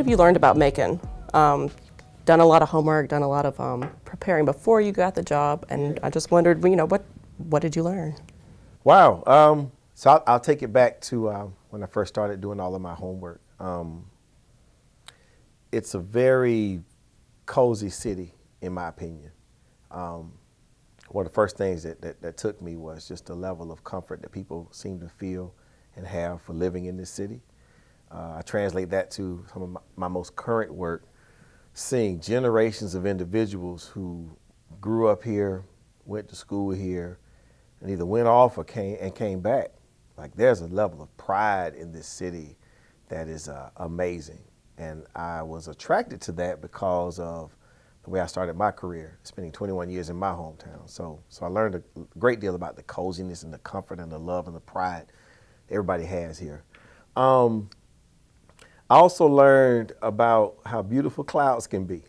have you learned about Macon? Done a lot of homework, done a lot of preparing before you got the job, and I just wondered, what did you learn? Wow. So I'll take it back to when I first started doing all of my homework. It's a very cozy city, in my opinion. One of the first things that took me was just the level of comfort that people seem to feel and have for living in this city. I translate that to some of my most current work, seeing generations of individuals who grew up here, went to school here, and either went off or came back. Like, there's a level of pride in this city that is amazing. And I was attracted to that because of the way I started my career, spending 21 years in my hometown. So I learned a great deal about the coziness and the comfort and the love and the pride everybody has here. I also learned about how beautiful clouds can be.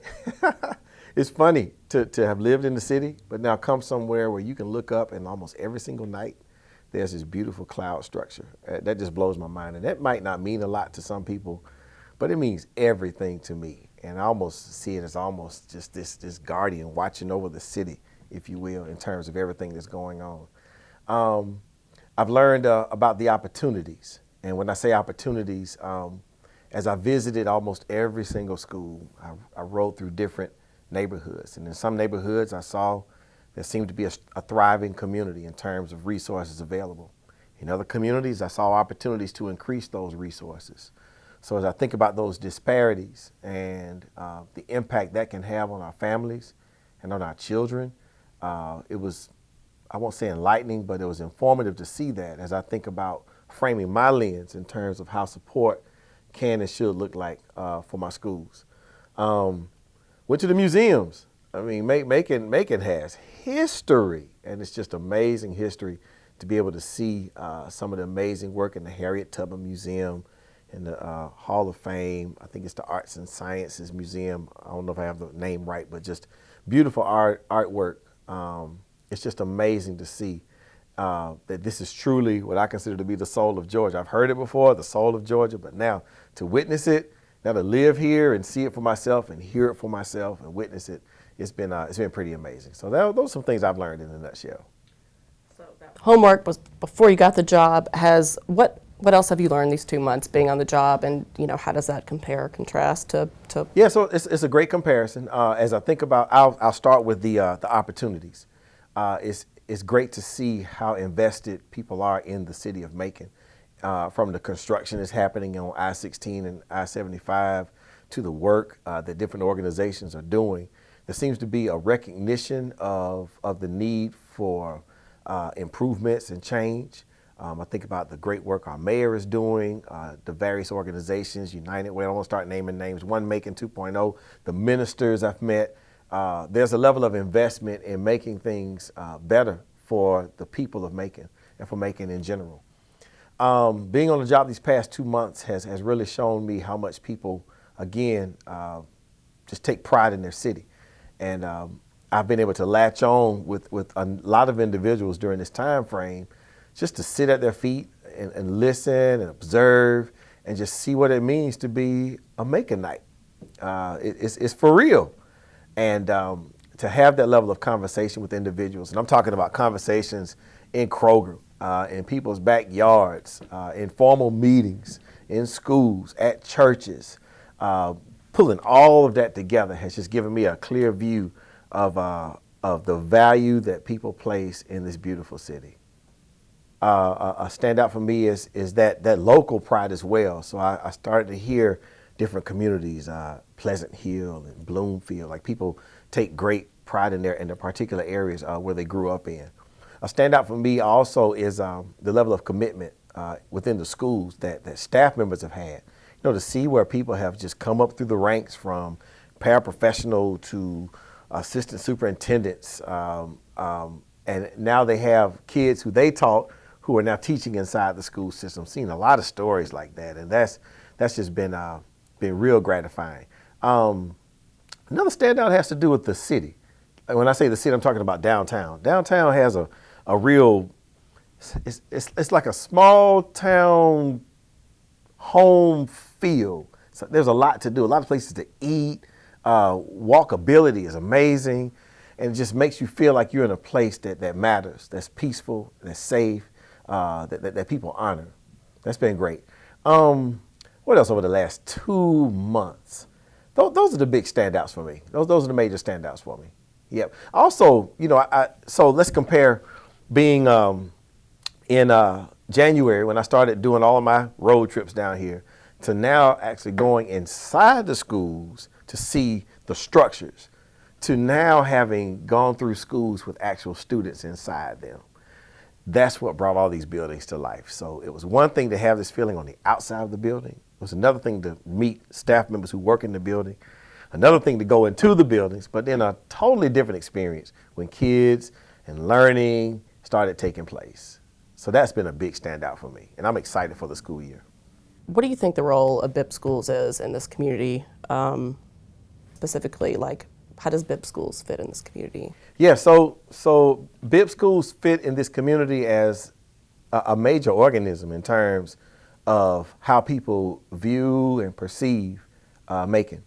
It's funny to have lived in the city, but now come somewhere where you can look up and almost every single night there's this beautiful cloud structure. That just blows my mind. And that might not mean a lot to some people, but it means everything to me. And I almost see it as almost just this guardian watching over the city, if you will, in terms of everything that's going on. I've learned about the opportunities. And when I say opportunities, as I visited almost every single school, I rode through different neighborhoods. And in some neighborhoods, I saw there seemed to be a thriving community in terms of resources available. In other communities, I saw opportunities to increase those resources. So as I think about those disparities and the impact that can have on our families and on our children, it was, I won't say enlightening, but it was informative to see that as I think about framing my lens in terms of how support can and should look like for my schools. Went to the museums. I mean, Macon has history, and it's just amazing history to be able to see some of the amazing work in the Harriet Tubman Museum and the Hall of Fame. I think it's the Arts and Sciences Museum. I don't know if I have the name right, but just beautiful artwork. It's just amazing to see that this is truly what I consider to be the soul of Georgia. I've heard it before, the soul of Georgia, but now to witness it, now to live here and see it for myself and hear it for myself and witness it, it's been pretty amazing. So those are some things I've learned in a nutshell. So that homework was before you got the job. What else have you learned these 2 months being on the job, and how does that compare or contrast to? Yeah, so it's a great comparison. As I think about, I'll start with the opportunities. It's great to see how invested people are in the city of Macon, from the construction that's happening on I-16 and I-75 to the work that different organizations are doing. There seems to be a recognition of the need for improvements and change. I think about the great work our mayor is doing, the various organizations, United Way, I won't start naming names, One Macon 2.0, the ministers I've met. There's a level of investment in making things better for the people of Macon and for Macon in general. Being on the job these past 2 months has really shown me how much people, again, just take pride in their city. And I've been able to latch on with a lot of individuals during this time frame, just to sit at their feet and listen and observe and just see what it means to be a Maconite. It's for real. And to have that level of conversation with individuals, and I'm talking about conversations in Kroger, in people's backyards, in formal meetings, in schools, at churches, pulling all of that together has just given me a clear view of the value that people place in this beautiful city. A standout for me is that local pride as well. So I started to hear different communities, Pleasant Hill and Bloomfield, like people take great pride in their particular areas where they grew up in. A standout for me also is the level of commitment within the schools that staff members have had. To see where people have just come up through the ranks from paraprofessional to assistant superintendents, and now they have kids who they taught who are now teaching inside the school system. Seen a lot of stories like that, and that's just been real gratifying. Another standout has to do with the city. When I say the city, I'm talking about downtown. Downtown has a real, it's like a small town home feel. So there's a lot to do, a lot of places to eat. Walkability is amazing, and it just makes you feel like you're in a place that matters, that's peaceful, that's safe, that people honor. That's been great. What else over the last 2 months? Those are the big standouts for me. Those are the major standouts for me. Yep. Also, so let's compare being in January when I started doing all of my road trips down here to now actually going inside the schools to see the structures, to now having gone through schools with actual students inside them. That's what brought all these buildings to life. So it was one thing to have this feeling on the outside of the building. It was another thing to meet staff members who work in the building. Another thing to go into the buildings, but then a totally different experience when kids and learning started taking place. So that's been a big standout for me, and I'm excited for the school year. What do you think the role of Bibb schools is in this community, specifically? Like, how does Bibb schools fit in this community? Yeah, so Bibb schools fit in this community as a major organism in terms of how people view and perceive Macon.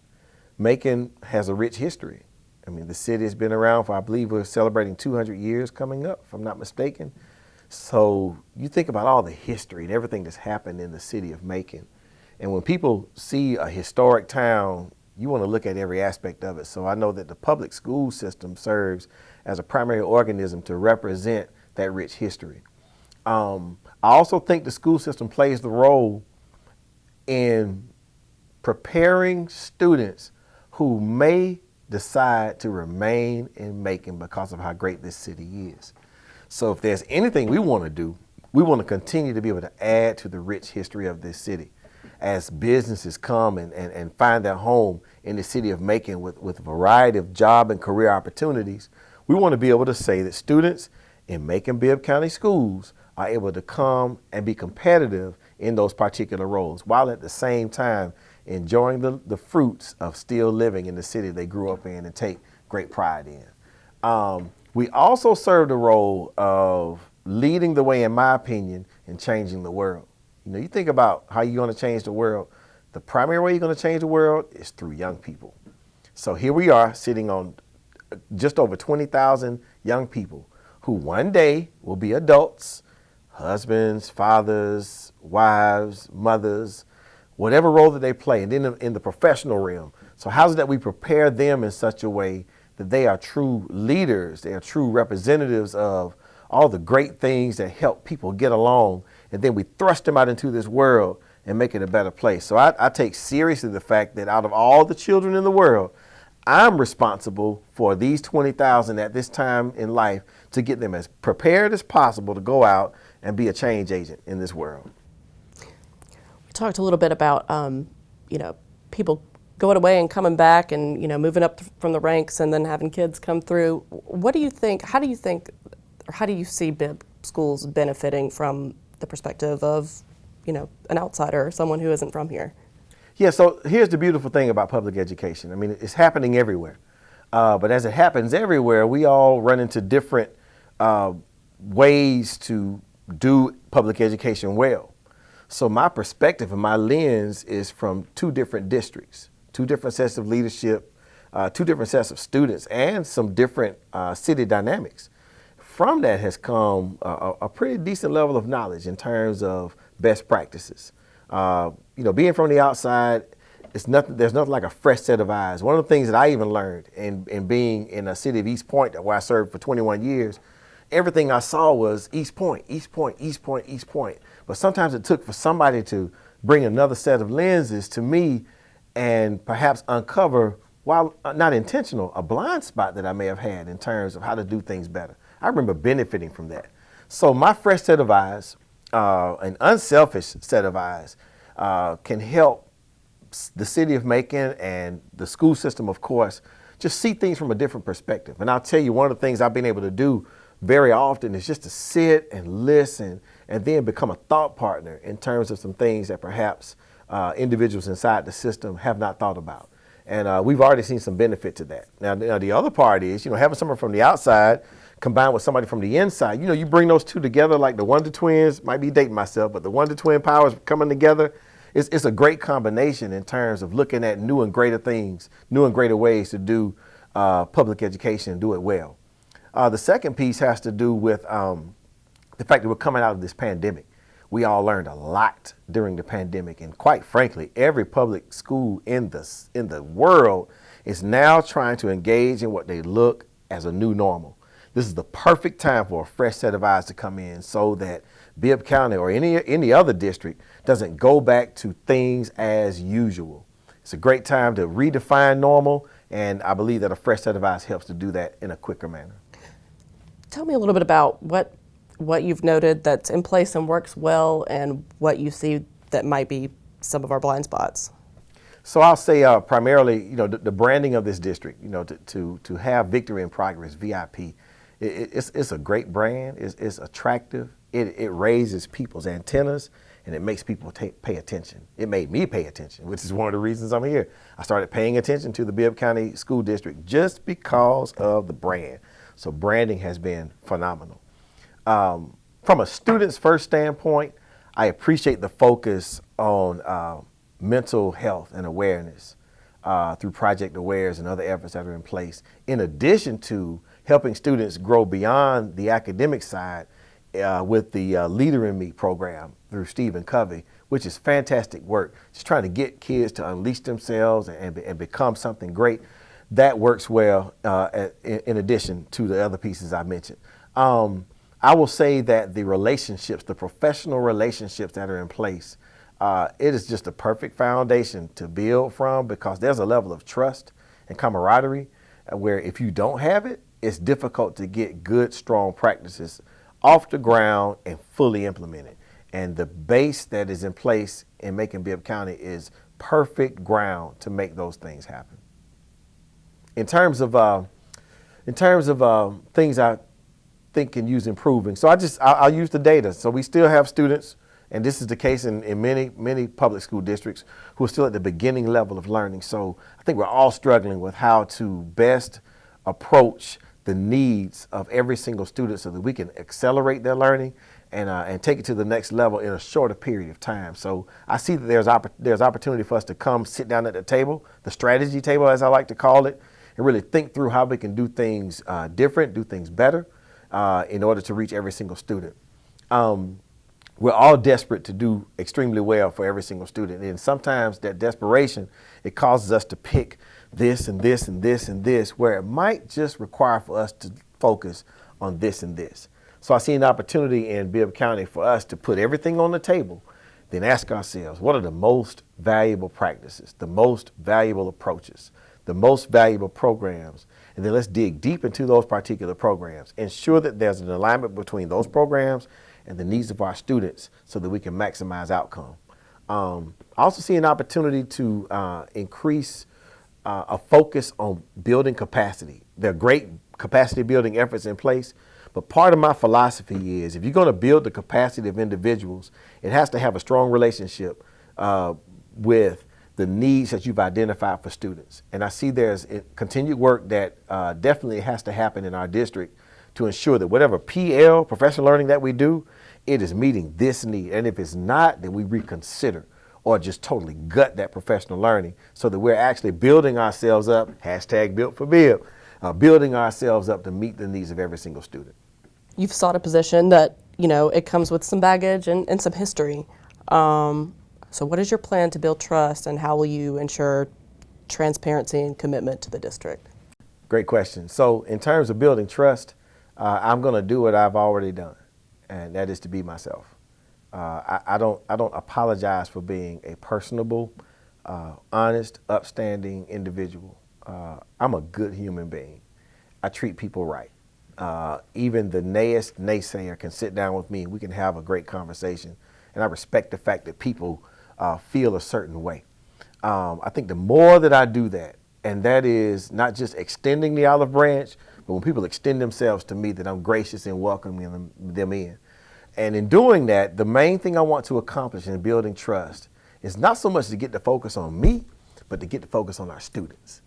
Macon has a rich history. I mean, the city has been around for, I believe we're celebrating 200 years coming up, if I'm not mistaken. So you think about all the history and everything that's happened in the city of Macon. And when people see a historic town, you want to look at every aspect of it. So I know that the public school system serves as a primary organism to represent that rich history. I also think the school system plays the role in preparing students who may decide to remain in Macon because of how great this city is. So if there's anything we want to do, we want to continue to be able to add to the rich history of this city. As businesses come and find their home in the city of Macon with a variety of job and career opportunities, we want to be able to say that students in Macon-Bibb County schools are able to come and be competitive in those particular roles, while at the same time enjoying the fruits of still living in the city they grew up in and take great pride in. We also serve the role of leading the way, in my opinion, in changing the world. You think about how you're going to change the world. The primary way you're going to change the world is through young people. So here we are sitting on just over 20,000 young people who one day will be adults, husbands, fathers, wives, mothers, whatever role that they play, and then in the professional realm. So how is it that we prepare them in such a way that they are true leaders, they are true representatives of all the great things that help people get along, and then we thrust them out into this world and make it a better place. So I take seriously the fact that out of all the children in the world, I'm responsible for these 20,000 at this time in life to get them as prepared as possible to go out and be a change agent in this world. We talked a little bit about, people going away and coming back and, moving up from the ranks and then having kids come through. What do you think, how do you see Bibb schools benefiting from the perspective of, an outsider, someone who isn't from here? Yeah, so here's the beautiful thing about public education. I mean, it's happening everywhere. But as it happens everywhere, we all run into different ways to do public education well. So my perspective and my lens is from two different districts, two different sets of leadership, two different sets of students, and some different city dynamics. From that has come a pretty decent level of knowledge in terms of best practices. Being from the outside, there's nothing like a fresh set of eyes. One of the things that I even learned in being in a city of East Point, where I served for 21 years, everything I saw was East Point, East Point, East Point, East Point. But sometimes it took for somebody to bring another set of lenses to me and perhaps uncover, while not intentional, a blind spot that I may have had in terms of how to do things better. I remember benefiting from that. So my fresh set of eyes, an unselfish set of eyes, can help the city of Macon and the school system, of course, just see things from a different perspective. And I'll tell you, one of the things I've been able to do very often is just to sit and listen and then become a thought partner in terms of some things that perhaps individuals inside the system have not thought about. And we've already seen some benefit to that. Now the other part is, having someone from the outside combined with somebody from the inside, you bring those two together like the Wonder Twins, might be dating myself, but the Wonder Twin powers coming together, it's a great combination in terms of looking at new and greater things, new and greater ways to do public education and do it well. The second piece has to do with the fact that we're coming out of this pandemic. We all learned a lot during the pandemic, and quite frankly, every public school in the world is now trying to engage in what they look as a new normal. This is the perfect time for a fresh set of eyes to come in so that Bibb County or any other district doesn't go back to things as usual. It's a great time to redefine normal, and I believe that a fresh set of eyes helps to do that in a quicker manner. Tell me a little bit about what you've noted that's in place and works well, and what you see that might be some of our blind spots. So I'll say primarily, the branding of this district, to have Victory in Progress, VIP, it's a great brand. It's attractive. It raises people's antennas, and it makes people pay attention. It made me pay attention, which is one of the reasons I'm here. I started paying attention to the Bibb County School District just because of the brand. So branding has been phenomenal. From a student's first standpoint, I appreciate the focus on mental health and awareness through Project Awares and other efforts that are in place, in addition to helping students grow beyond the academic side with the Leader in Me program through Stephen Covey, which is fantastic work, just trying to get kids to unleash themselves and become something great. That works well in addition to the other pieces I mentioned. I will say that the relationships, the professional relationships that are in place, it is just a perfect foundation to build from, because there's a level of trust and camaraderie where if you don't have it, it's difficult to get good, strong practices off the ground and fully implemented. And the base that is in place in Macon Bibb County is perfect ground to make those things happen. In terms of things I think can use improving, so I'll use the data. So we still have students, and this is the case in many public school districts, who are still at the beginning level of learning. So I think we're all struggling with how to best approach the needs of every single student so that we can accelerate their learning and take it to the next level in a shorter period of time. So I see that there's opportunity for us to come sit down at the table, the strategy table as I like to call it, and really think through how we can do things different, do things better in order to reach every single student. We're all desperate to do extremely well for every single student, and sometimes that desperation, it causes us to pick this and this and this and this, where it might just require for us to focus on this and this. So I see an opportunity in Bibb County for us to put everything on the table, then ask ourselves, what are the most valuable practices, the most valuable approaches, the most valuable programs, and then let's dig deep into those particular programs. Ensure that there's an alignment between those programs and the needs of our students so that we can maximize outcome. I also see an opportunity to increase a focus on building capacity. There are great capacity building efforts in place, but part of my philosophy is if you're going to build the capacity of individuals, it has to have a strong relationship with the needs that you've identified for students. And I see there's continued work that definitely has to happen in our district to ensure that whatever PL, professional learning, that we do, it is meeting this need. And if it's not, then we reconsider or just totally gut that professional learning so that we're actually building ourselves up, #built for Bibb, building ourselves up to meet the needs of every single student. You've sought a position that, it comes with some baggage and some history. So what is your plan to build trust, and how will you ensure transparency and commitment to the district? Great question. So in terms of building trust, I'm going to do what I've already done, and that is to be myself. I don't apologize for being a personable, honest, upstanding individual. I'm a good human being. I treat people right. Even the naysayer can sit down with me. We can have a great conversation, and I respect the fact that people feel a certain way. I think the more that I do that, and that is not just extending the olive branch, but when people extend themselves to me, that I'm gracious in welcoming them in. And in doing that, the main thing I want to accomplish in building trust is not so much to get the focus on me, but to get the focus on our students.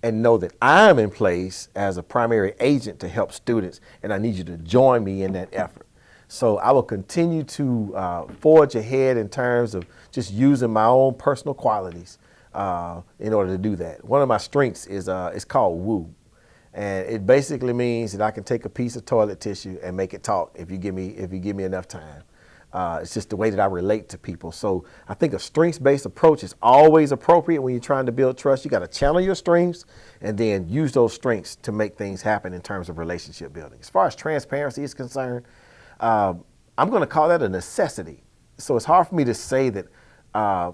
And know that I'm in place as a primary agent to help students, and I need you to join me in that effort. So I will continue to forge ahead in terms of just using my own personal qualities in order to do that. One of my strengths is it's called woo. And it basically means that I can take a piece of toilet tissue and make it talk if you give me enough time. It's just the way that I relate to people. So I think a strengths-based approach is always appropriate when you're trying to build trust. You got to channel your strengths and then use those strengths to make things happen in terms of relationship building. As far as transparency is concerned, I'm going to call that a necessity. So it's hard for me to say that I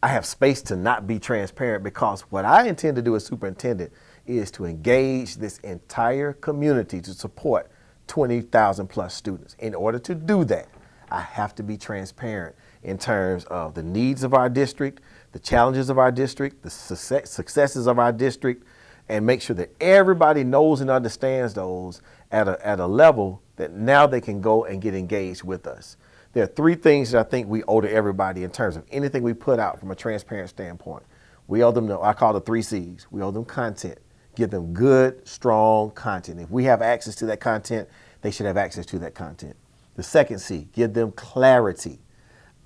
have space to not be transparent, because what I intend to do as superintendent is to engage this entire community to support 20,000 plus students. In order to do that, I have to be transparent in terms of the needs of our district, the challenges of our district, the successes of our district, and make sure that everybody knows and understands those at a level that now they can go and get engaged with us. There are three things that I think we owe to everybody in terms of anything we put out from a transparent standpoint. We owe them, I call the 3 C's. We owe them content. Give them good, strong content. If we have access to that content, they should have access to that content. The second C, give them clarity.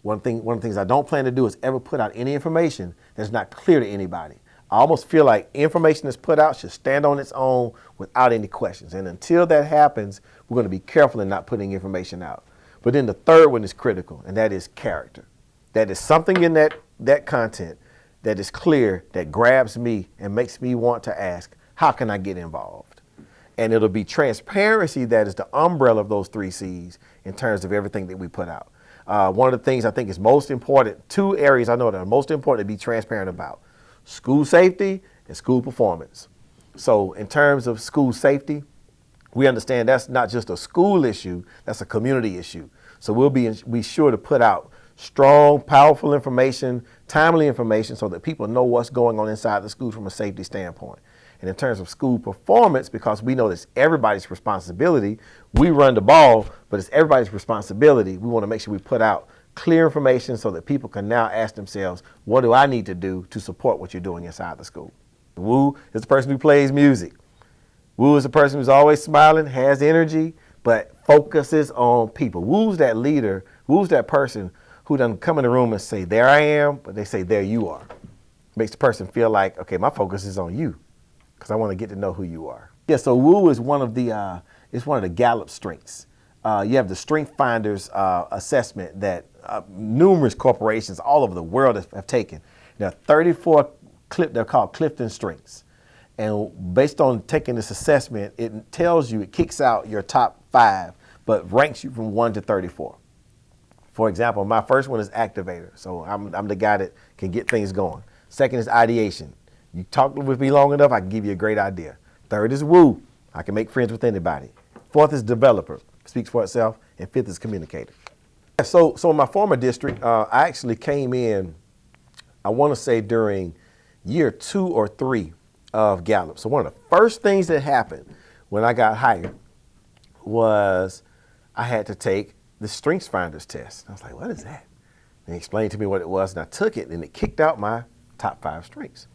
One of the things I don't plan to do is ever put out any information that's not clear to anybody. I almost feel like information that's put out should stand on its own without any questions. And until that happens, we're going to be careful in not putting information out. But then the third one is critical, and that is character. That is something in that content that is clear, that grabs me and makes me want to ask, how can I get involved? And it'll be transparency that is the umbrella of those 3 C's in terms of everything that we put out. One of the things I think is most important, 2 areas I know that are most important to be transparent about: school safety and school performance. So in terms of school safety, we understand that's not just a school issue, that's a community issue. So we'll be sure to put out strong, powerful information, timely information, so that people know what's going on inside the school from a safety standpoint. And in terms of school performance, because we know it's everybody's responsibility, we run the ball, but it's everybody's responsibility. We want to make sure we put out clear information so that people can now ask themselves, what do I need to do to support what you're doing inside the school? Woo is the person who plays music. Woo is the person who's always smiling, has energy, but focuses on people. Woo's that leader. Woo's that person who doesn't come in the room and say, there I am, but they say, there you are. Makes the person feel like, okay, my focus is on you, because I want to get to know who you are. Yeah, so Woo is one of the Gallup strengths. You have the Strength Finders assessment that numerous corporations all over the world have taken. There are 34 they're called Clifton Strengths. And based on taking this assessment, it tells you, it kicks out your top 5, but ranks you from 1 to 34. For example, my first one is activator. So I'm the guy that can get things going. Second is ideation. You talk with me long enough, I can give you a great idea. Third is woo. I can make friends with anybody. Fourth is developer. Speaks for itself. And fifth is communicator. So in my former district, I actually came in, I want to say during year 2 or 3 of Gallup. So one of the first things that happened when I got hired was I had to take the Strengths Finders test. I was like, what is that? And he explained to me what it was, and I took it, and it kicked out my top 5 strengths.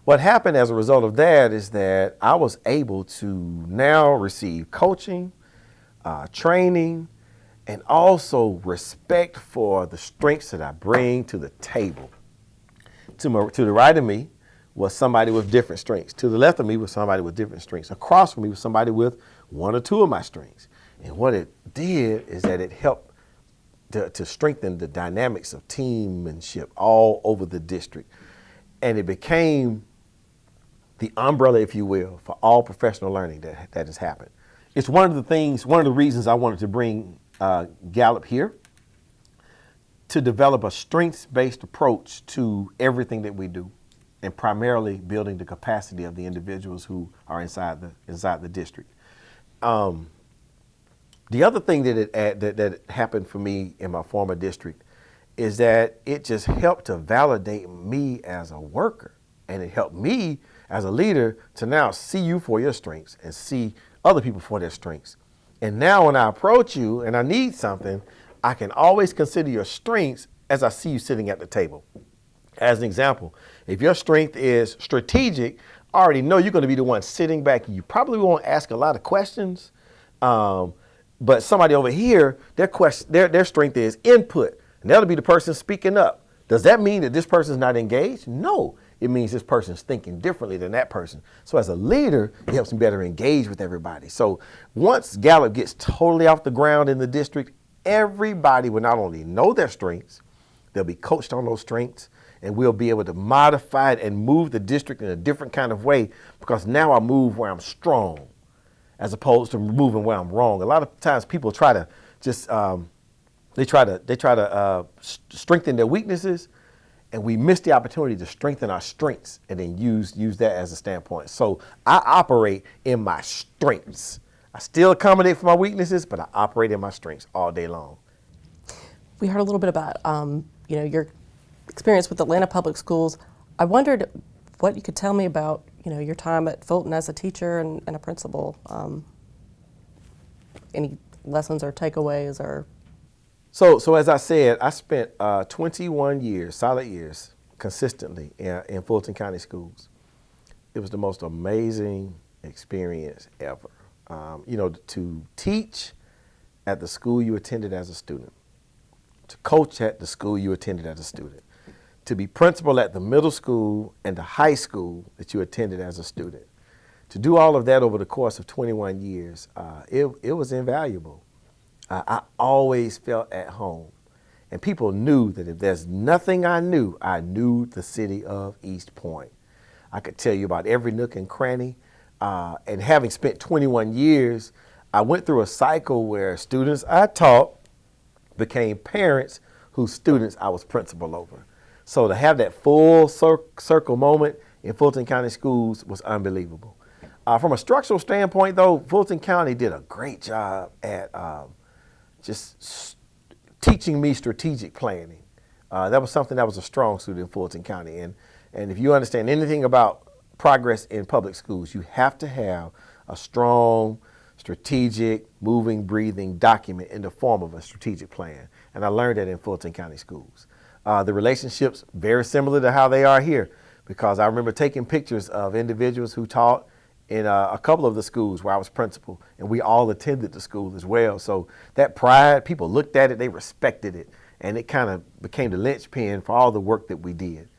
What happened as a result of that is that I was able to now receive coaching, training, and also respect for the strengths that I bring to the table. To the right of me was somebody with different strengths. To the left of me was somebody with different strengths. Across from me was somebody with 1 or 2 of my strengths. And what it did is that it helped to strengthen the dynamics of teammanship all over the district. And it became the umbrella, if you will, for all professional learning that has happened. It's one of the reasons I wanted to bring Gallup here, to develop a strengths-based approach to everything that we do, and primarily building the capacity of the individuals who are inside the district. The other thing that happened for me in my former district is that it just helped to validate me as a worker, and it helped me as a leader to now see you for your strengths and see other people for their strengths. And now when I approach you and I need something, I can always consider your strengths as I see you sitting at the table. As an example, if your strength is strategic, I already know you're going to be the one sitting back. You probably won't ask a lot of questions. But somebody over here, their strength is input, and that'll be the person speaking up. Does that mean that this person's not engaged? No, it means this person's thinking differently than that person. So as a leader, it helps me better engage with everybody. So once Gallup gets totally off the ground in the district, everybody will not only know their strengths, they'll be coached on those strengths, and we'll be able to modify it and move the district in a different kind of way, because now I move where I'm strong as opposed to moving where I'm wrong. A lot of times people try to just, they try to strengthen their weaknesses, and we miss the opportunity to strengthen our strengths and then use that as a standpoint. So I operate in my strengths. I still accommodate for my weaknesses, but I operate in my strengths all day long. We heard a little bit about your experience with Atlanta Public Schools. I wondered what you could tell me about your time at Fulton as a teacher and a principal. Any lessons or takeaways or? So as I said, I spent 21 years, solid years, consistently in Fulton County Schools. It was the most amazing experience ever. To teach at the school you attended as a student, to coach at the school you attended as a student, to be principal at the middle school and the high school that you attended as a student. To do all of that over the course of 21 years, it was invaluable. I always felt at home. And people knew that if there's nothing I knew the city of East Point. I could tell you about every nook and cranny. And having spent 21 years, I went through a cycle where students I taught became parents whose students I was principal over. So to have that full circle moment in Fulton County Schools was unbelievable. From a structural standpoint, though, Fulton County did a great job at just teaching me strategic planning. That was something that was a strong suit in Fulton County. And if you understand anything about progress in public schools, you have to have a strong, strategic, moving, breathing document in the form of a strategic plan. And I learned that in Fulton County Schools. The relationships very similar to how they are here, because I remember taking pictures of individuals who taught in a couple of the schools where I was principal, and we all attended the school as well. So that pride, people looked at it, they respected it, and it kind of became the linchpin for all the work that we did.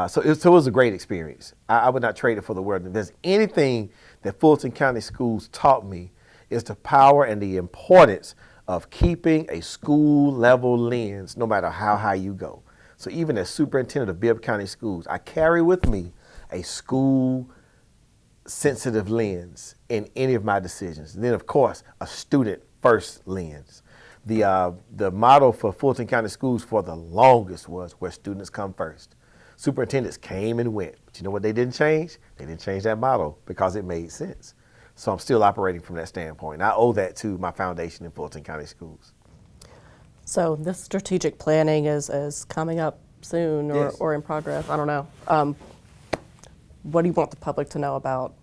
So it was a great experience. I would not trade it for the world. If there's anything that Fulton County Schools taught me, is the power and the importance of keeping a school level lens no matter how high you go. So even as superintendent of Bibb County Schools, I carry with me a school sensitive lens in any of my decisions. And then of course, a student first lens. The motto for Fulton County Schools for the longest was where students come first. Superintendents came and went, but you know what they didn't change? They didn't change that motto because it made sense. So I'm still operating from that standpoint. I owe that to my foundation in Fulton County Schools. So this strategic planning is coming up soon or in progress. I don't know. What do you want the public to know about,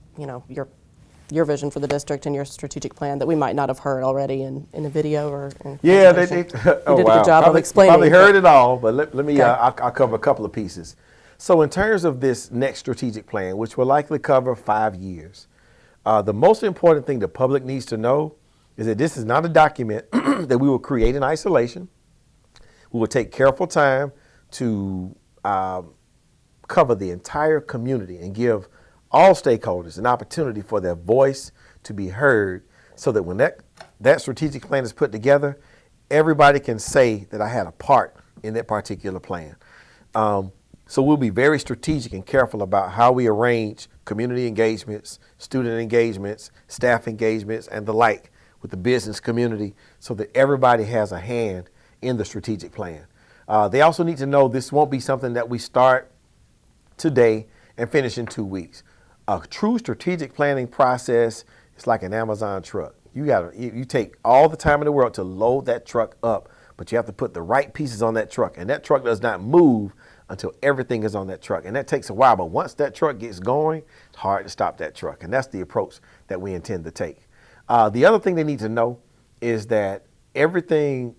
your vision for the district and your strategic plan that we might not have heard already in a video or in Yeah, they you did a good job probably, of explaining. Probably heard it all, but let me, Okay. I'll cover a couple of pieces. So in terms of this next strategic plan, which will likely cover 5 years, the most important thing the public needs to know is that this is not a document that we will create in isolation. We will take careful time to cover the entire community and give all stakeholders an opportunity for their voice to be heard, so that when that strategic plan is put together, everybody can say that I had a part in that particular plan. So we'll be very strategic and careful about how we arrange community engagements, student engagements, staff engagements, and the like with the business community, so that everybody has a hand in the strategic plan. They also need to know this won't be something that we start today and finish in 2 weeks. A true strategic planning process is like an Amazon truck. You take all the time in the world to load that truck up, but you have to put the right pieces on that truck, and that truck does not move until everything is on that truck. And that takes a while, but once that truck gets going, it's hard to stop that truck. And that's the approach that we intend to take. The other thing they need to know is that everything,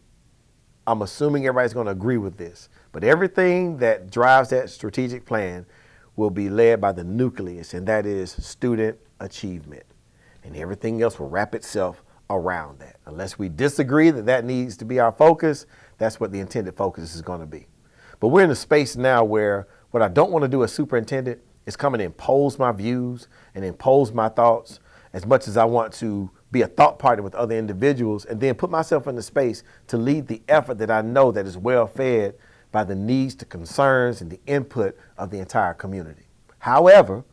I'm assuming everybody's going to agree with this, but everything that drives that strategic plan will be led by the nucleus, and that is student achievement. And everything else will wrap itself around that. Unless we disagree that that needs to be our focus, that's what the intended focus is going to be. But we're in a space now where what I don't want to do as superintendent is come and impose my views and impose my thoughts as much as I want to be a thought partner with other individuals and then put myself in the space to lead the effort that I know that is well fed by the needs, the concerns, and the input of the entire community. However,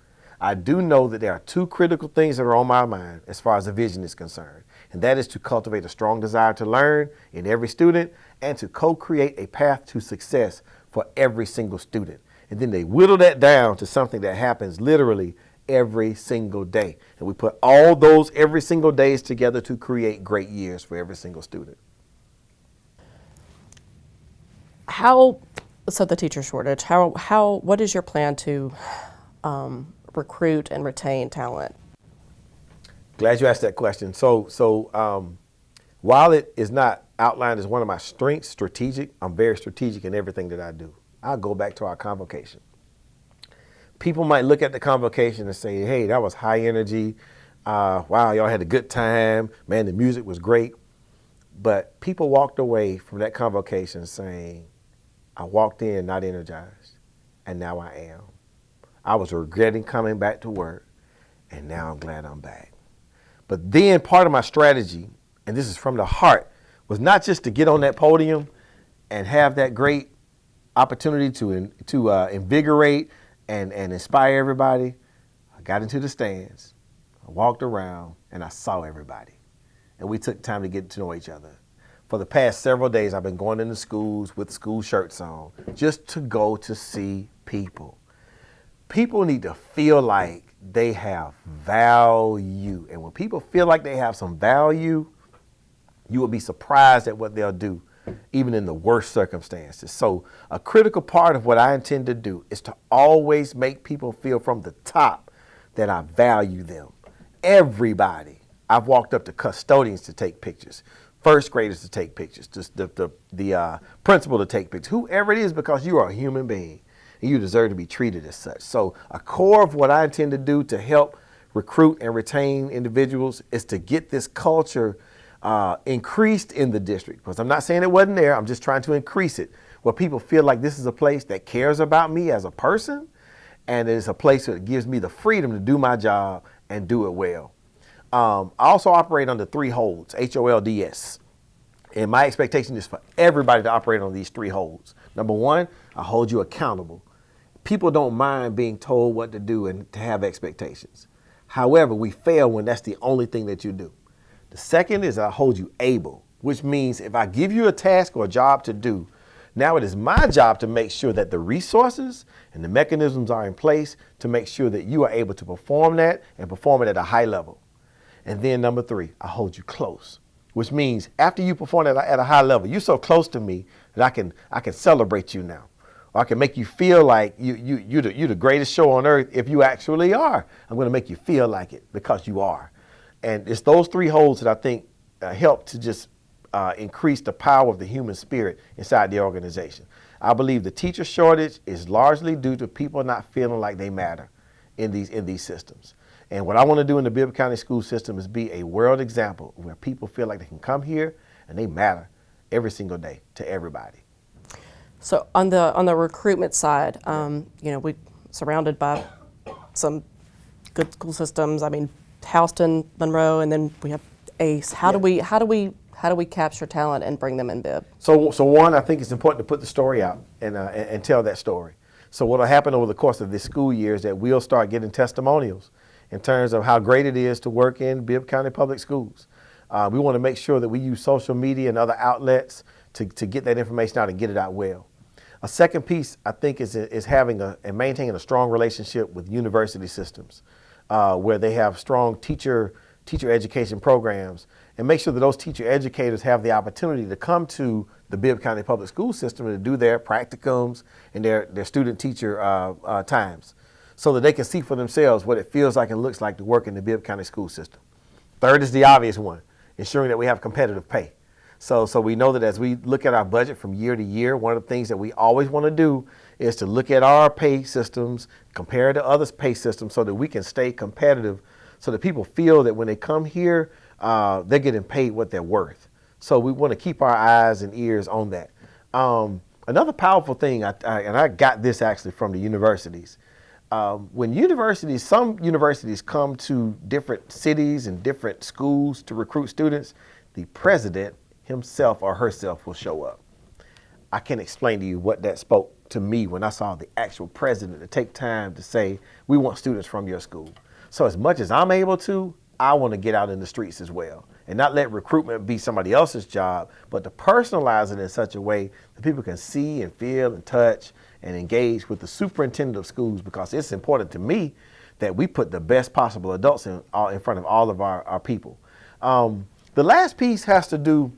I do know that there are two critical things that are on my mind as far as the vision is concerned, and that is to cultivate a strong desire to learn in every student and to co-create a path to success for every single student. And then they whittle that down to something that happens literally every single day. And we put all those every single days together to create great years for every single student. So the teacher shortage, what is your plan to recruit and retain talent? Glad you asked that question. So while it is not outlined as one of my strengths, strategic, I'm very strategic in everything that I do. I'll go back to our convocation. People might look at the convocation and say, hey, that was high energy. Wow, y'all had a good time. Man, the music was great. But people walked away from that convocation saying, I walked in not energized, and now I am. I was regretting coming back to work, and now I'm glad I'm back. But then part of my strategy, and this is from the heart, was not just to get on that podium and have that great opportunity to invigorate and inspire everybody. I got into the stands, I walked around, and I saw everybody. And we took time to get to know each other. For the past several days, I've been going into schools with school shirts on just to go to see people. People need to feel like they have value. And when people feel like they have some value, you will be surprised at what they'll do, even in the worst circumstances. So a critical part of what I intend to do is to always make people feel from the top that I value them. Everybody. I've walked up to custodians to take pictures, first graders to take pictures, the principal to take pictures, whoever it is, because you are a human being and you deserve to be treated as such. So a core of what I intend to do to help recruit and retain individuals is to get this culture increased in the district. Because I'm not saying it wasn't there, I'm just trying to increase it, where people feel like this is a place that cares about me as a person, and it's a place that gives me the freedom to do my job and do it well. I also operate under 3 holds, HOLDS. And my expectation is for everybody to operate on these 3 holds. Number 1, I hold you accountable. People don't mind being told what to do and to have expectations. However, we fail when that's the only thing that you do. The second is I hold you able, which means if I give you a task or a job to do, now it is my job to make sure that the resources and the mechanisms are in place to make sure that you are able to perform that and perform it at a high level. And then number 3, I hold you close, which means after you perform it at a high level, you're so close to me that I can celebrate you now. Or I can make you feel like you're the greatest show on earth if you actually are. I'm going to make you feel like it because you are. And it's those 3 holds that I think help to just increase the power of the human spirit inside the organization. I believe the teacher shortage is largely due to people not feeling like they matter in these systems. And what I want to do in the Bibb County school system is be a world example where people feel like they can come here and they matter every single day to everybody. So on the recruitment side, we're surrounded by some good school systems. I mean, Houston, Monroe, and then we have ACE. How do we capture talent and bring them in Bibb? So one, I think it's important to put the story out and tell that story. So what will happen over the course of this school year is that we'll start getting testimonials in terms of how great it is to work in Bibb County Public Schools. We want to make sure that we use social media and other outlets to get that information out and get it out well. A second piece, I think, is having and maintaining a strong relationship with university systems where they have strong teacher education programs, and make sure that those teacher educators have the opportunity to come to the Bibb County Public School System to do their practicums and their student-teacher times, so that they can see for themselves what it feels like and looks like to work in the Bibb County school system. Third is the obvious one, ensuring that we have competitive pay. So we know that as we look at our budget from year to year, one of the things that we always want to do is to look at our pay systems, compare to others' pay systems so that we can stay competitive, so that people feel that when they come here, they're getting paid what they're worth. So we want to keep our eyes and ears on that. Another powerful thing, and I got this actually from the universities. When some universities come to different cities and different schools to recruit students, the president himself or herself will show up. I can't explain to you what that spoke to me when I saw the actual president to take time to say, we want students from your school. So as much as I'm able to, I want to get out in the streets as well and not let recruitment be somebody else's job, but to personalize it in such a way that people can see and feel and touch and engage with the superintendent of schools, because it's important to me that we put the best possible adults in front of all of our people. The last piece has to do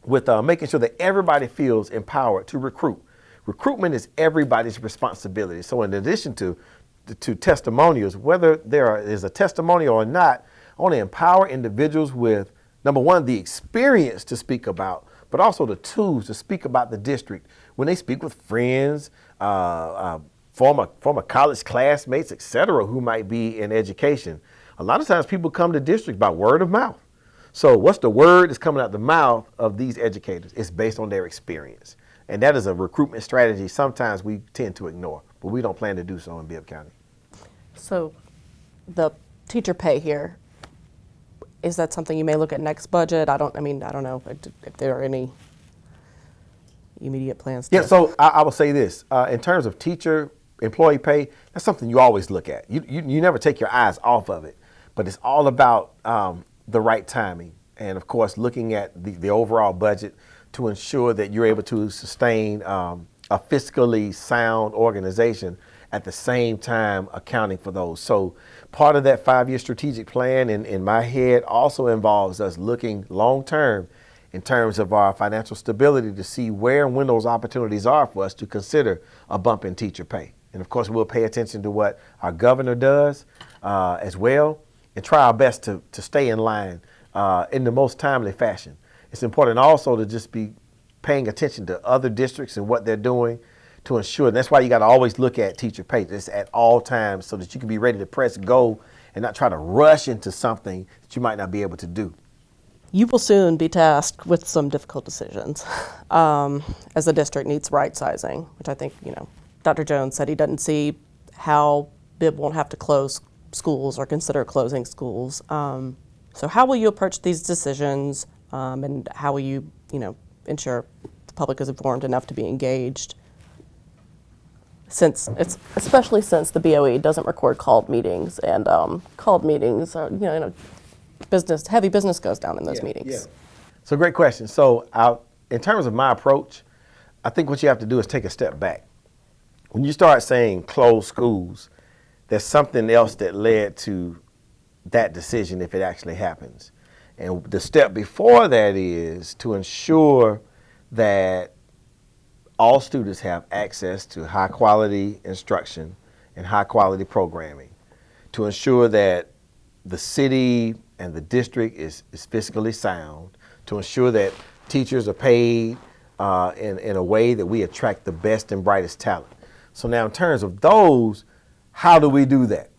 with making sure that everybody feels empowered to recruit. Recruitment is everybody's responsibility. So in addition to testimonials, whether there is a testimonial or not, I want to empower individuals with, number one, the experience to speak about, but also the tools to speak about the district when they speak with friends, former college classmates, et cetera, who might be in education. A lot of times people come to district by word of mouth. So what's the word that's coming out the mouth of these educators? It's based on their experience. And that is a recruitment strategy sometimes we tend to ignore, but we don't plan to do so in Bibb County. So the teacher pay here, is that something you may look at next budget? I don't know if there are any immediate plans. Yeah, so I will say this. In terms of teacher employee pay, that's something you always look at. You never take your eyes off of it, but it's all about the right timing. And of course, looking at the overall budget to ensure that you're able to sustain a fiscally sound organization at the same time accounting for those. So part of that 5-year strategic plan in my head also involves us looking long term in terms of our financial stability to see where and when those opportunities are for us to consider a bump in teacher pay. And of course, we'll pay attention to what our governor does as well and try our best to stay in line in the most timely fashion. It's important also to just be paying attention to other districts and what they're doing to ensure. And that's why you got to always look at teacher pay this at all times so that you can be ready to press go and not try to rush into something that you might not be able to do. You will soon be tasked with some difficult decisions as the district needs right sizing, which I think, Dr. Jones said he doesn't see how Bibb won't have to close schools or consider closing schools. So how will you approach these decisions and how will you, ensure the public is informed enough to be engaged? Especially since the BOE doesn't record called meetings, and called meetings are, heavy business goes down in those meetings. Yeah. So great question. So in terms of my approach, I think what you have to do is take a step back. When you start saying close schools, there's something else that led to that decision if it actually happens. And the step before that is to ensure that all students have access to high quality instruction and high quality programming, to ensure that the city and the district is fiscally sound, to ensure that teachers are paid in a way that we attract the best and brightest talent. So now in terms of those, how do we do that?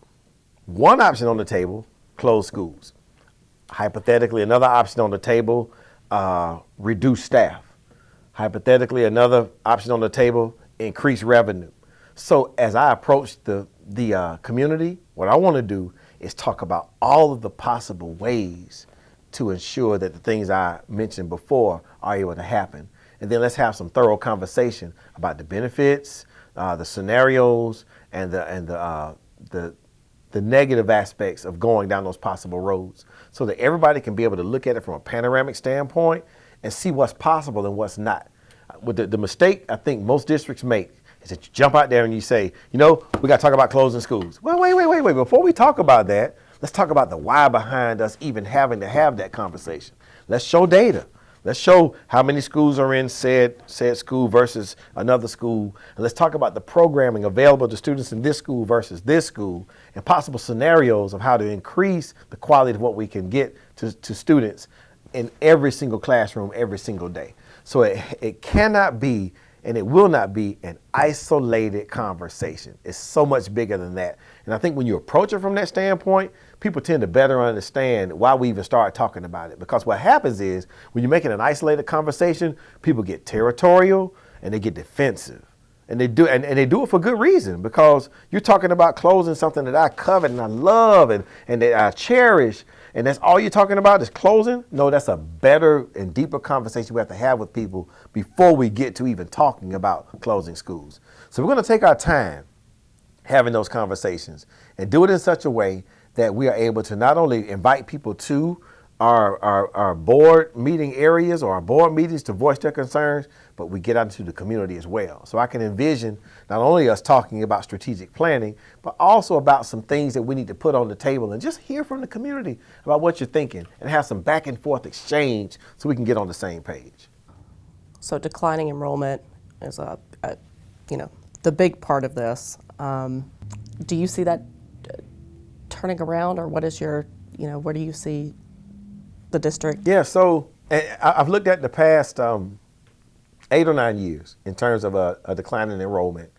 One option on the table, close schools. Hypothetically, another option on the table, reduce staff. Hypothetically, another option on the table, increase revenue. So as I approach the community, what I want to do is talk about all of the possible ways to ensure that the things I mentioned before are able to happen. And then let's have some thorough conversation about the benefits, the scenarios, and the negative aspects of going down those possible roads so that everybody can be able to look at it from a panoramic standpoint and see what's possible and what's not. With the mistake I think most districts make is that you jump out there and you say, we got to talk about closing schools. Well, wait. Before we talk about that, let's talk about the why behind us even having to have that conversation. Let's show data. Let's show how many schools are in said school versus another school. And let's talk about the programming available to students in this school versus this school and possible scenarios of how to increase the quality of what we can get to students in every single classroom every single day. So it cannot be And it will not be an isolated conversation. It's so much bigger than that. And I think when you approach it from that standpoint, people tend to better understand why we even start talking about it. Because what happens is when you're making an isolated conversation, people get territorial and they get defensive. And they do it for good reason, because you're talking about closing something that I covet and I love and that I cherish, and that's all you're talking about is closing. No, that's a better and deeper conversation we have to have with people before we get to even talking about closing schools. So we're going to take our time having those conversations and do it in such a way that we are able to not only invite people to our board meeting areas or our board meetings to voice their concerns, but we get out into the community as well. So I can envision not only us talking about strategic planning, but also about some things that we need to put on the table and just hear from the community about what you're thinking and have some back and forth exchange so we can get on the same page. So declining enrollment is the big part of this. Do you see that turning around, or what is your, where do you see the district? Yeah, so I've looked at the past 8 or 9 years in terms of a decline in enrollment.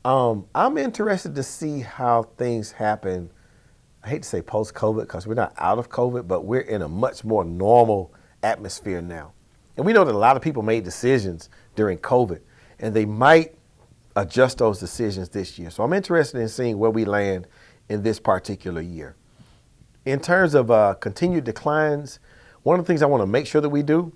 I'm interested to see how things happen. I hate to say post-COVID because we're not out of COVID, but we're in a much more normal atmosphere now. And we know that a lot of people made decisions during COVID, and they might adjust those decisions this year. So I'm interested in seeing where we land in this particular year. In terms of continued declines, one of the things I want to make sure that we do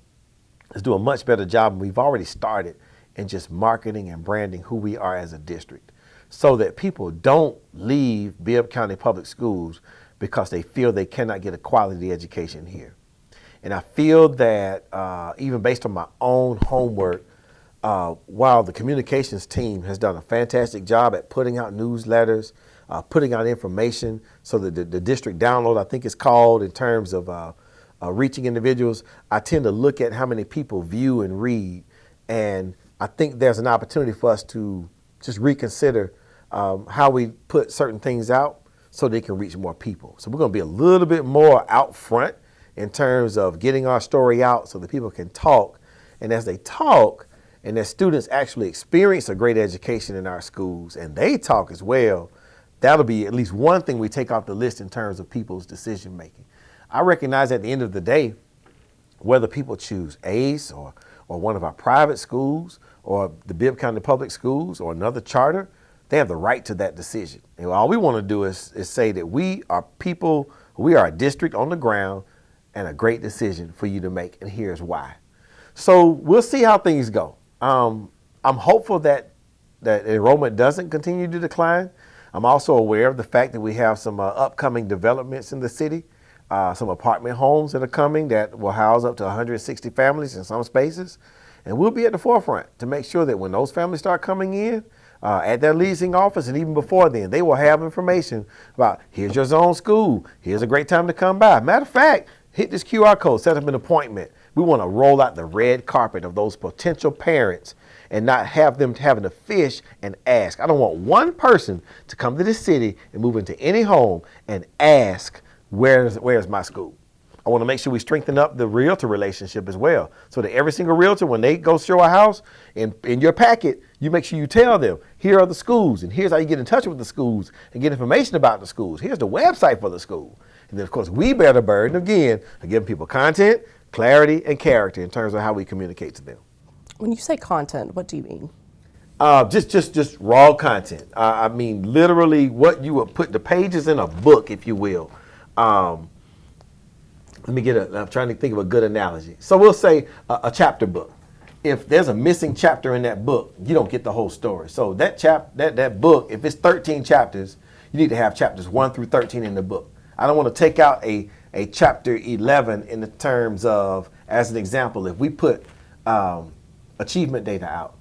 is do a much better job, and we've already started, in just marketing and branding who we are as a district, so that people don't leave Bibb County Public Schools because they feel they cannot get a quality education here. And I feel that even based on my own homework, while the communications team has done a fantastic job at putting out newsletters, putting out information, so that the district download, I think it's called, in terms of reaching individuals, I tend to look at how many people view and read, and I think there's an opportunity for us to just reconsider how we put certain things out so they can reach more people. So we're going to be a little bit more out front in terms of getting our story out so that people can talk, and as they talk and as students actually experience a great education in our schools and they talk as well, that'll be at least one thing we take off the list in terms of people's decision making. I recognize at the end of the day, whether people choose ACE or one of our private schools or the Bibb County Public Schools or another charter, they have the right to that decision. And all we want to do is say that we are people, we are a district on the ground and a great decision for you to make, and here's why. So we'll see how things go. I'm hopeful that enrollment doesn't continue to decline. I'm also aware of the fact that we have some upcoming developments in the city. Some apartment homes that are coming that will house up to 160 families in some spaces. And we'll be at the forefront to make sure that when those families start coming in at their leasing office, and even before then, they will have information about, here's your zone school, here's a great time to come by. Matter of fact, hit this QR code, set up an appointment. We want to roll out the red carpet of those potential parents and not have them having to fish and ask. I don't want one person to come to this city and move into any home and ask, where's my school? I want to make sure we strengthen up the realtor relationship as well, so that every single realtor, when they go show a house, in your packet, you make sure you tell them, here are the schools, and here's how you get in touch with the schools and get information about the schools. Here's the website for the school. And then, of course, we bear the burden, again, of giving people content, clarity, and character in terms of how we communicate to them. When you say content, what do you mean? Just raw content. I mean, literally what you would put the pages in a book, if you will. I'm trying to think of a good analogy. So we'll say a chapter book. If there's a missing chapter in that book, you don't get the whole story. So that book, if it's 13 chapters, you need to have chapters 1 through 13 in the book. I don't want to take out a chapter 11 in the terms of, as an example, if we put achievement data out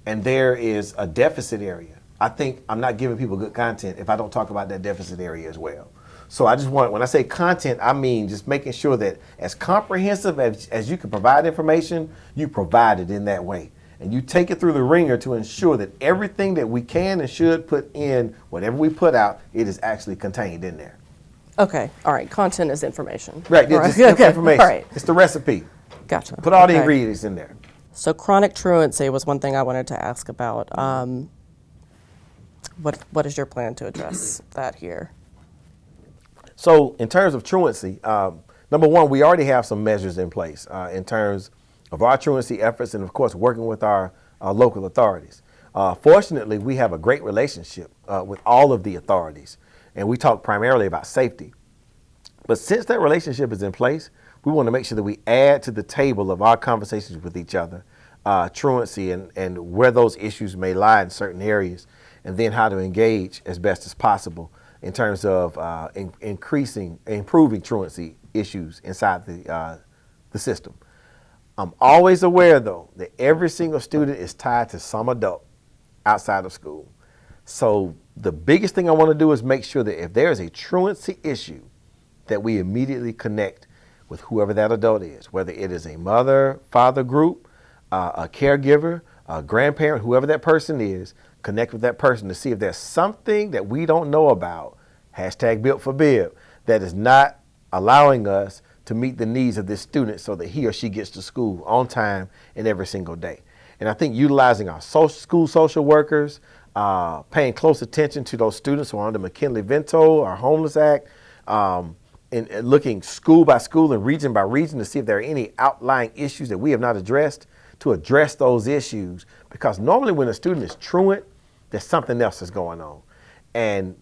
and there is a deficit area, I think I'm not giving people good content if I don't talk about that deficit area as well. So I just want, when I say content, I mean just making sure that as comprehensive as you can provide information, you provide it in that way. And you take it through the ringer to ensure that everything that we can and should put in, whatever we put out, it is actually contained in there. Okay, all right, content is information. Right, All it's right. just information. All right. It's the recipe. Gotcha. Put all the Okay. ingredients in there. So chronic truancy was one thing I wanted to ask about. What is your plan to address that here? So in terms of truancy, number one, we already have some measures in place in terms of our truancy efforts and, of course, working with our local authorities. Fortunately, we have a great relationship with all of the authorities, and we talk primarily about safety. But since that relationship is in place, we want to make sure that we add to the table of our conversations with each other truancy and where those issues may lie in certain areas, and then how to engage as best as possible in terms of improving truancy issues inside the system. I'm always aware, though, that every single student is tied to some adult outside of school. So the biggest thing I want to do is make sure that if there is a truancy issue, that we immediately connect with whoever that adult is, whether it is a mother, father group, a caregiver, a grandparent, whoever that person is, connect with that person to see if there's something that we don't know about, hashtag built for Bibb, that is not allowing us to meet the needs of this student so that he or she gets to school on time and every single day. And I think utilizing our school social workers, paying close attention to those students who are under McKinley-Vento, our Homeless Act, and looking school by school and region by region to see if there are any outlying issues that we have not addressed, to address those issues. Because normally when a student is truant, there's something else that's going on. And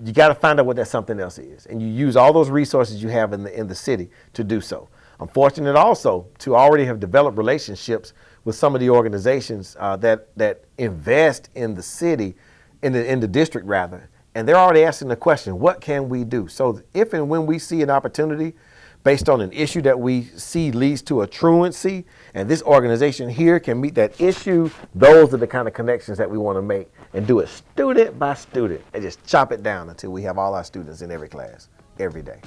you got to find out what that something else is. And you use all those resources you have in the city to do so. I'm fortunate also to already have developed relationships with some of the organizations that invest in the city, in the district rather. And they're already asking the question, what can we do? So if and when we see an opportunity based on an issue that we see leads to a truancy, and this organization here can meet that issue, those are the kind of connections that we want to make and do it student by student and just chop it down until we have all our students in every class every day.